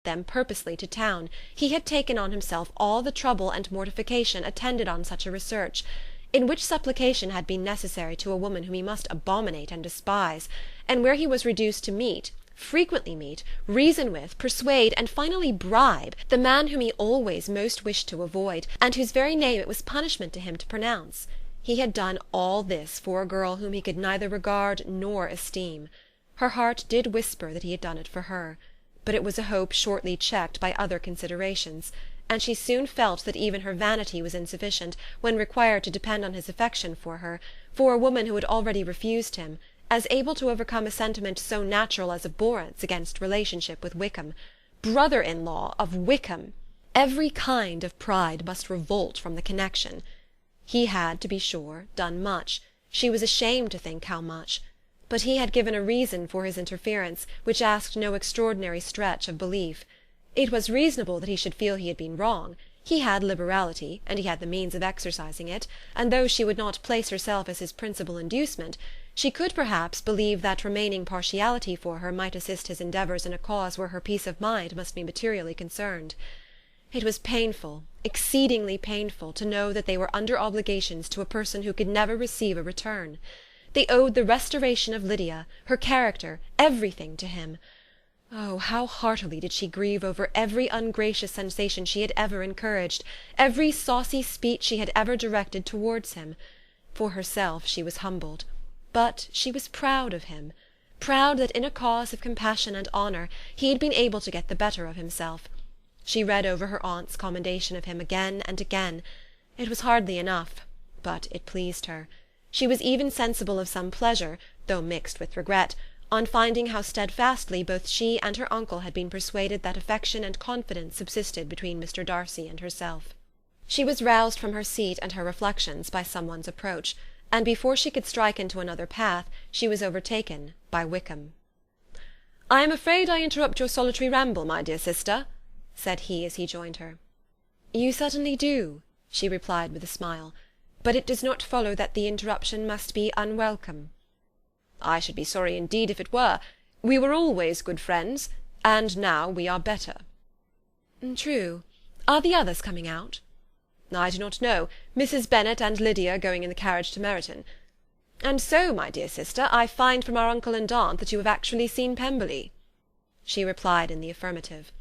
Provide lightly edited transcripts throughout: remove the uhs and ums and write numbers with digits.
them purposely to town, he had taken on himself all the trouble and mortification attended on such a research, in which supplication had been necessary to a woman whom he must abominate and despise, and where he was reduced to meet, frequently meet, reason with, persuade, and finally bribe the man whom he always most wished to avoid, and whose very name it was punishment to him to pronounce. He had done all this for a girl whom he could neither regard nor esteem. Her heart did whisper that he had done it for her, but it was a hope shortly checked by other considerations, and she soon felt that even her vanity was insufficient, when required to depend on his affection for her, for a woman who had already refused him, as able to overcome a sentiment so natural as abhorrence against relationship with Wickham. Brother-in-law of Wickham! Every kind of pride must revolt from the connection. He had, to be sure, done much. She was ashamed to think how much. But he had given a reason for his interference, which asked no extraordinary stretch of belief. It was reasonable that he should feel he had been wrong. He had liberality, and he had the means of exercising it, and though she would not place herself as his principal inducement, she could perhaps believe that remaining partiality for her might assist his endeavours in a cause where her peace of mind must be materially concerned. It was painful, exceedingly painful, to know that they were under obligations to a person who could never receive a return. They owed the restoration of Lydia, her character, everything to him. Oh, how heartily did she grieve over every ungracious sensation she had ever encouraged, every saucy speech she had ever directed towards him. For herself she was humbled, but she was proud of him, proud that in a cause of compassion and honour he had been able to get the better of himself. She read over her aunt's commendation of him again and again. It was hardly enough, but it pleased her. She was even sensible of some pleasure, though mixed with regret, on finding how steadfastly both she and her uncle had been persuaded that affection and confidence subsisted between Mr Darcy and herself. She was roused from her seat and her reflections by some one's approach, and before she could strike into another path she was overtaken by Wickham. "I am afraid I interrupt your solitary ramble, my dear sister," said he as he joined her. "You certainly do," she replied with a smile, "but it does not follow that the interruption must be unwelcome." "I should be sorry indeed if it were. We were always good friends, and now we are better." "True. Are the others coming out?" "I do not know. Mrs Bennet and Lydia are going in the carriage to Meryton. And so, my dear sister, I find from our uncle and aunt that you have actually seen Pemberley." She replied in the affirmative.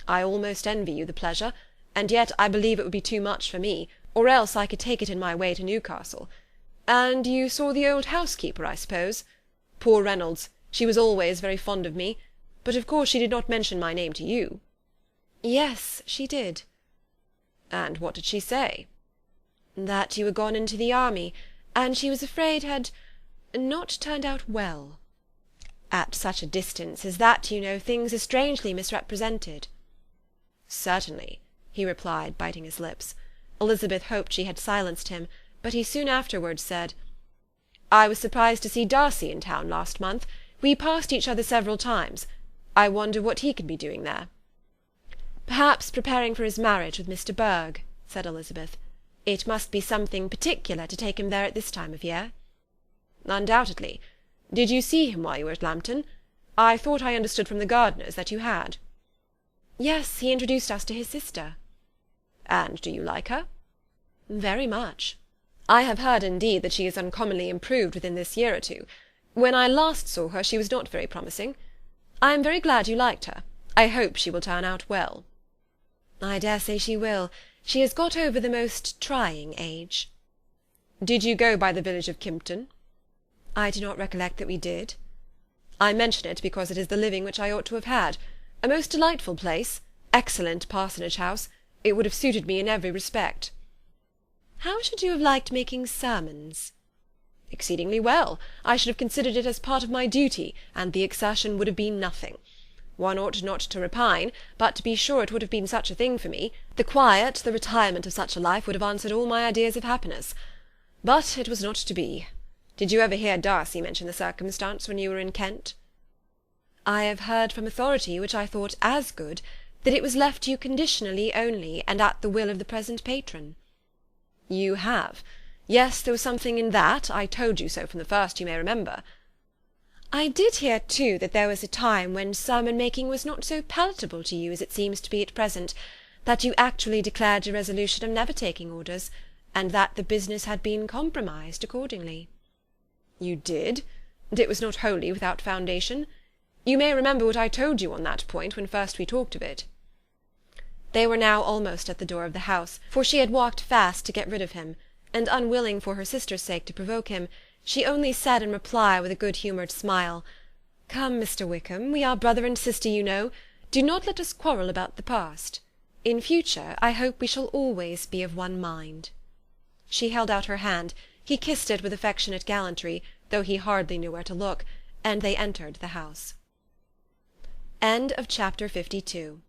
"I almost envy you the pleasure, and yet I believe it would be too much for me, or else I could take it in my way to Newcastle. And you saw the old housekeeper, I suppose? Poor Reynolds, she was always very fond of me, but of course she did not mention my name to you." "Yes, she did." "And what did she say?" "That you were gone into the army, and she was afraid had not turned out well. At such a distance as that, you know, things are strangely misrepresented." "Certainly," he replied, biting his lips. Elizabeth hoped she had silenced him, but he soon afterwards said, "I was surprised to see Darcy in town last month. We passed each other several times. I wonder what he can be doing there." "Perhaps preparing for his marriage with Mr Burgh," said Elizabeth. "It must be something particular to take him there at this time of year." "Undoubtedly. Did you see him while you were at Lambton? I thought I understood from the gardeners that you had." "Yes, he introduced us to his sister." "And do you like her?" "Very much." "I have heard, indeed, that she is uncommonly improved within this year or two. When I last saw her she was not very promising. I am very glad you liked her. I hope she will turn out well." "I dare say she will. She has got over the most trying age." "Did you go by the village of Kympton?" "I do not recollect that we did." "I mention it because it is the living which I ought to have had. A most delightful place, excellent parsonage house. It would have suited me in every respect." "How should you have liked making sermons?" "Exceedingly well. I should have considered it as part of my duty, and the exertion would have been nothing. One ought not to repine, but to be sure it would have been such a thing for me. The quiet, the retirement of such a life would have answered all my ideas of happiness. But it was not to be. Did you ever hear Darcy mention the circumstance when you were in Kent?" "I have heard from authority, which I thought as good, that it was left to you conditionally only, and at the will of the present patron." "You have? Yes, there was something in that. I told you so from the first, you may remember." I did hear, too, that there was a time when sermon-making was not so palatable to you as it seems to be at present, that you actually declared your resolution of never taking orders, and that the business had been compromised accordingly." "You did? And it was not wholly without foundation? You may remember what I told you on that point when first we talked of it." They were now almost at the door of the house, for she had walked fast to get rid of him, and unwilling for her sister's sake to provoke him, she only said in reply, with a good-humoured smile, "Come, Mr. Wickham, we are brother and sister, you know. Do not let us quarrel about the past. In future, I hope we shall always be of one mind." She held out her hand, he kissed it with affectionate gallantry, though he hardly knew where to look, and they entered the house. Chapter 52